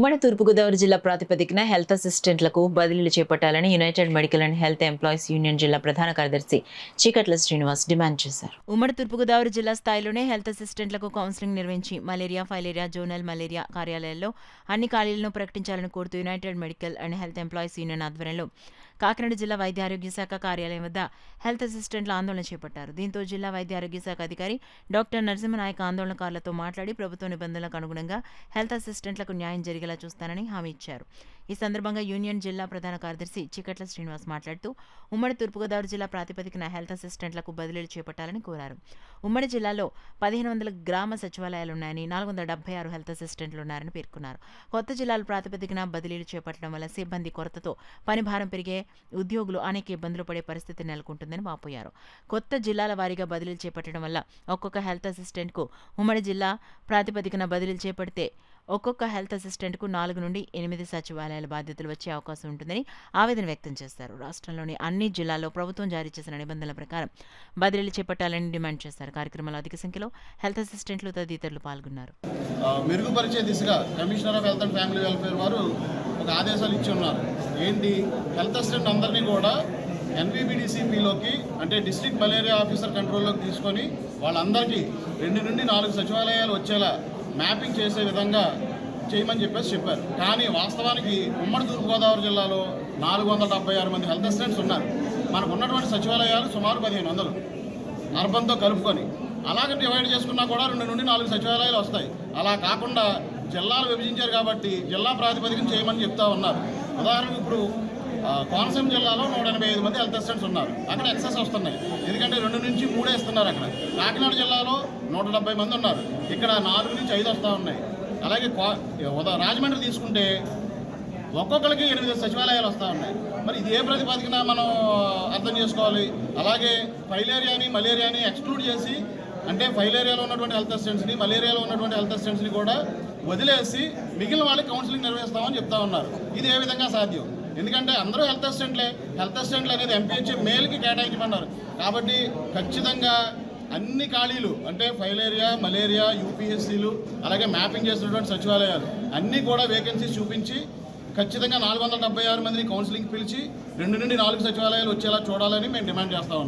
ఉమ్మడి తూర్పుగోదావరి జిల్లా ప్రాతిపదికన హెల్త్ అసిస్టెంట్లకు బదిలీలు చేపట్టాలని United medical and health employees union జిల్లా ప్రధాన కార్యదర్శి చీకట్ల శ్రీనివాస్ డిమాండ్ చేశారు. ఉమ్మడి తూర్పుగోదావరి జిల్లా స్థాయిలోనే హెల్త్ అసిస్టెంట్లకు కౌన్సిలింగ్ నిర్వహించి మలేరియా, ఫైలేరియా, జోనల్ మలేరియా కార్యాలయాల్లో అన్ని ఖాళీలను ప్రకటించాలని కోరుతూ United medical and health employees union ఆధ్వర్యంలో కాకినాడ జిల్లా వైద్య ఆరోగ్య శాఖ కార్యాలయం వద్ద హెల్త్ అసిస్టెంట్ల ఆందోళన చేపట్టారు. దీంతో జిల్లా వైద్య ఆరోగ్య శాఖ అధికారి డాక్టర్ నరసింహనాయక్ ఆందోళనకారులతో మాట్లాడి ప్రభుత్వ నిబంధనలకు అనుగుణంగా హెల్త్ అసిస్టెంట్లకు న్యాయం జరిగేలా చూస్తానని హామీ ఇచ్చారు. ఈ సందర్భంగా యూనియన్ జిల్లా ప్రధాన కార్యదర్శి చీకట్ల శ్రీనివాస్ మాట్లాడుతూ ఉమ్మడి తూర్పుగోదావరి జిల్లా ప్రాతిపదికన హెల్త్ అసిస్టెంట్లకు బదిలీలు చేపట్టాలని కోరారు. ఉమ్మడి జిల్లాలో 1500 గ్రామ సచివాలయాలున్నాయని, 476 హెల్త్ అసిస్టెంట్లు ఉన్నారని పేర్కొన్నారు. కొత్త జిల్లాల ప్రాతిపదికన బదిలీలు చేపట్టడం వల్ల సిబ్బంది కొరతతో పని భారం పెరిగే ఉద్యోగులు అనేక ఇబ్బందులు పడే పరిస్థితి నెలకొంటుందని వాపోయారు. కొత్త జిల్లాల వారీగా బదిలీలు చేపట్టడం వల్ల ఒక్కొక్క హెల్త్ అసిస్టెంట్కు ఉమ్మడి జిల్లా ప్రాతిపదికన బదిలీలు చేపడితే ఒక్కొక్క హెల్త్ అసిస్టెంట్కు 4 నుండి 8 సచివాలయాల బాధ్యతలు వచ్చే అవకాశం ఉంటుందని ఆవేదన వ్యక్తం చేశారు. రాష్ట్రంలోని అన్ని జిల్లాల్లో ప్రభుత్వం జారీ చేసిన నిబంధనల ప్రకారం బదిలీలు చేపట్టాలని డిమాండ్ చేశారు. కార్యక్రమంలో అధిక సంఖ్యలో హెల్త్ అసిస్టెంట్లు తదితరులు పాల్గొన్నారు. మెరుగుపరిచే దిశగా commissioner of health and family welfare వారు ఒక ఆదేశాలు ఇచ్చి ఉన్నారు. ఏంటి, హెల్త్ అసిస్టెంట్ అందరినీ కూడా NVBDCPలోకి అంటే డిస్ట్రిక్ట్ మలేరియా ఆఫీసర్ కంట్రోల్లోకి తీసుకొని వాళ్ళందరికీ 2 నుండి 4 సచివాలయాలు వచ్చేలా మ్యాపింగ్ చేసే విధంగా చేయమని చెప్పారు. కానీ వాస్తవానికి ఉమ్మడి తూర్పుగోదావరి జిల్లాలో 476 మంది హెల్త్ అసిస్టెంట్స్ ఉన్నారు. మనకు ఉన్నటువంటి సచివాలయాలు సుమారు 1500 అర్బన్తో కలుపుకొని. అలాగే డివైడ్ చేసుకున్నా కూడా 2 నుండి 4 సచివాలయాలు వస్తాయి. అలా కాకుండా జిల్లాలు విభజించారు కాబట్టి జిల్లా ప్రాతిపదికన చేయమని చెప్తా ఉన్నారు. ఉదాహరణకు ఇప్పుడు కోనసీమ జిల్లాలో 185 మంది హెల్త్ అసిస్టెంట్స్ ఉన్నారు. అక్కడ ఎక్సెస్ వస్తున్నాయి, ఎందుకంటే 2 నుంచి 3 ఇస్తున్నారు. అక్కడ కాకినాడ జిల్లాలో 170 మంది ఉన్నారు, ఇక్కడ 4 నుంచి 5 వస్తూ ఉన్నాయి. అలాగే రాజమండ్రి తీసుకుంటే ఒక్కొక్కరికి 8 సచివాలయాలు వస్తూ ఉన్నాయి. మరి ఇది ఏ ప్రతిపాదికన మనం అర్థం చేసుకోవాలి? అలాగే ఫైలేరియాని, మలేరియాని ఎక్స్క్లూడ్ చేసి, అంటే ఫైలేరియాలో ఉన్నటువంటి హెల్త్ అసిస్టెంట్స్ని, మలేరియాలో ఉన్నటువంటి హెల్త్ అసిస్టెంట్స్ని కూడా వదిలేసి మిగిలిన వాళ్ళకి కౌన్సిలింగ్ నిర్వహిస్తామని చెప్తా ఉన్నారు. ఇది ఏ విధంగా సాధ్యం? ఎందుకంటే అందరూ హెల్త్ అసిస్టెంట్లు అనేది MPHA మేల్కి కేటాయించమన్నారు. కాబట్టి ఖచ్చితంగా అన్ని ఖాళీలు అంటే ఫైలేరియా, మలేరియా, UPSCలు, అలాగే మ్యాపింగ్ చేసినటువంటి సచివాలయాలు అన్నీ కూడా వేకెన్సీస్ చూపించి ఖచ్చితంగా 476 మందిని కౌన్సిలింగ్ పిలిచి 2 నుండి 4 సచివాలయాలు వచ్చేలా చూడాలని మేము డిమాండ్ చేస్తా ఉన్నాం.